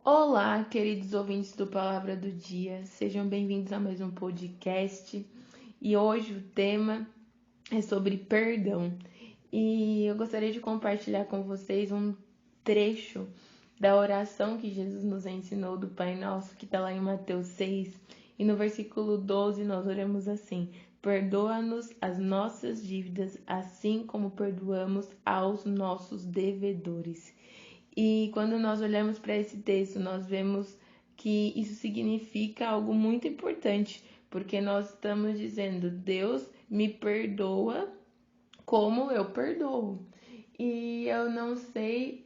Olá, queridos ouvintes do Palavra do Dia, sejam bem-vindos a mais um podcast. E hoje o tema é sobre perdão. E eu gostaria de compartilhar com vocês um trecho da oração que Jesus nos ensinou do Pai Nosso, que está lá em Mateus 6. E no versículo 12 nós oramos assim: perdoa-nos as nossas dívidas, assim como perdoamos aos nossos devedores. E quando nós olhamos para esse texto, nós vemos que isso significa algo muito importante, porque nós estamos dizendo: Deus me perdoa como eu perdoo. E eu não sei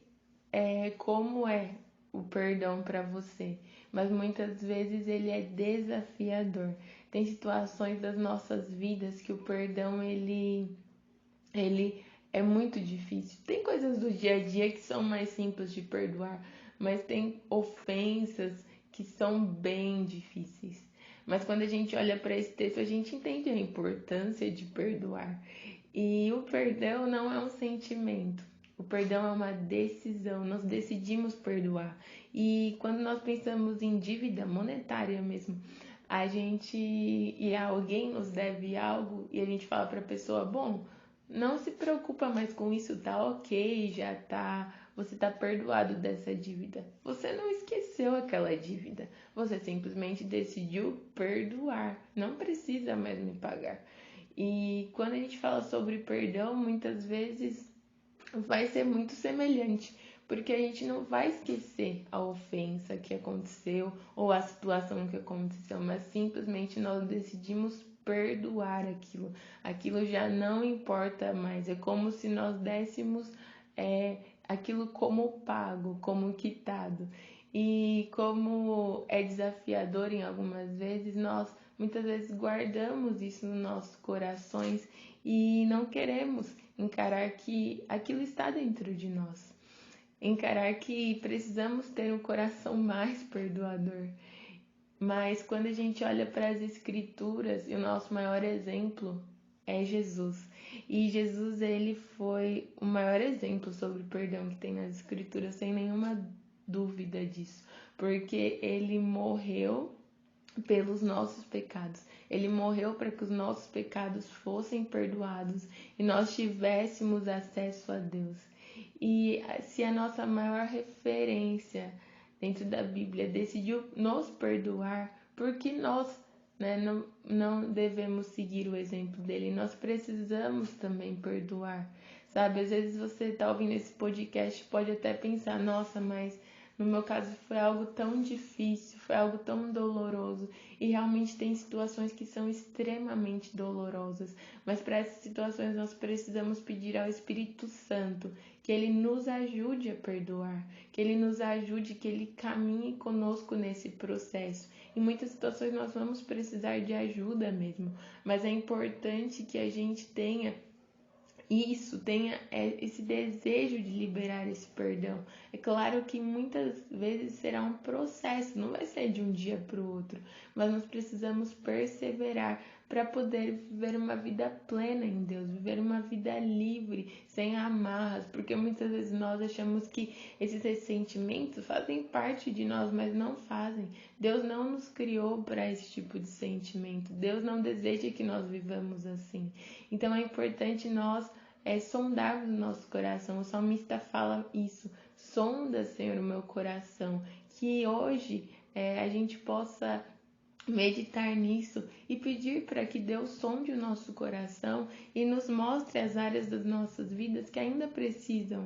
como é o perdão para você, mas muitas vezes ele é desafiador. Tem situações das nossas vidas que o perdão ele é muito difícil. Tem coisas do dia a dia que são mais simples de perdoar, mas tem ofensas que são bem difíceis. Mas quando a gente olha para esse texto, a gente entende a importância de perdoar. E o perdão não é um sentimento. O perdão é uma decisão. Nós decidimos perdoar. E quando nós pensamos em dívida monetária mesmo, a gente e alguém nos deve algo e a gente fala para a pessoa, bom, não se preocupa mais com isso, tá ok, já tá, você tá perdoado dessa dívida. Você não esqueceu aquela dívida, você simplesmente decidiu perdoar, não precisa mais me pagar. E quando a gente fala sobre perdão, muitas vezes vai ser muito semelhante, porque a gente não vai esquecer a ofensa que aconteceu ou a situação que aconteceu, mas simplesmente nós decidimos perdoar aquilo. Aquilo já não importa mais. É como se nós dessemos aquilo como pago, como quitado. E como é desafiador em algumas vezes, nós muitas vezes guardamos isso nos nossos corações e não queremos encarar que aquilo está dentro de nós. Encarar que precisamos ter um coração mais perdoador. Mas quando a gente olha para as escrituras, e o nosso maior exemplo é Jesus. E Jesus, ele foi o maior exemplo sobre o perdão que tem nas escrituras, sem nenhuma dúvida disso. Porque ele morreu pelos nossos pecados. Ele morreu para que os nossos pecados fossem perdoados e nós tivéssemos acesso a Deus. E se a nossa maior referência dentro da Bíblia decidiu nos perdoar, porque nós não devemos seguir o exemplo dele? Nós precisamos também perdoar. Sabe, às vezes você está ouvindo esse podcast pode até pensar, nossa, mas no meu caso foi algo tão difícil, foi algo tão doloroso. E realmente tem situações que são extremamente dolorosas. Mas para essas situações nós precisamos pedir ao Espírito Santo que ele nos ajude a perdoar, que ele nos ajude, que ele caminhe conosco nesse processo. Em muitas situações nós vamos precisar de ajuda mesmo, mas é importante que a gente tenha esse desejo de liberar esse perdão. É claro que muitas vezes será um processo, não vai ser de um dia para o outro, mas nós precisamos perseverar para poder viver uma vida plena em Deus, viver uma vida livre, sem amarras, porque muitas vezes nós achamos que esses ressentimentos fazem parte de nós, mas não fazem. Deus não nos criou para esse tipo de sentimento. Deus não deseja que nós vivamos assim. Então é importante nós sondarmos o nosso coração. O salmista fala isso: sonda, Senhor, o meu coração. Que hoje a gente possa meditar nisso e pedir para que Deus sonde o nosso coração e nos mostre as áreas das nossas vidas que ainda precisam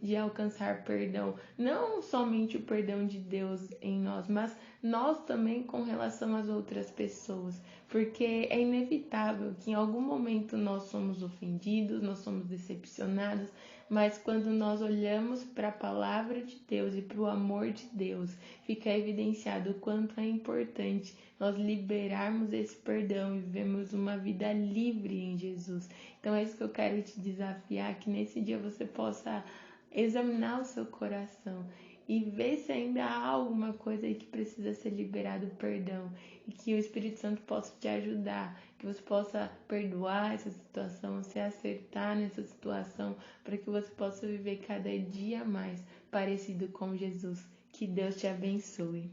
de alcançar perdão. Não somente o perdão de Deus em nós, mas nós também com relação às outras pessoas. Porque é inevitável que em algum momento nós somos ofendidos, nós somos decepcionados, mas quando nós olhamos para a palavra de Deus e para o amor de Deus, fica evidenciado o quanto é importante nós liberarmos esse perdão e vivemos uma vida livre em Jesus. Então é isso que eu quero te desafiar, que nesse dia você possa examinar o seu coração e ver se ainda há alguma coisa aí que precisa ser liberado perdão e que o Espírito Santo possa te ajudar, que você possa perdoar essa situação, se acertar nessa situação, para que você possa viver cada dia mais parecido com Jesus. Que Deus te abençoe.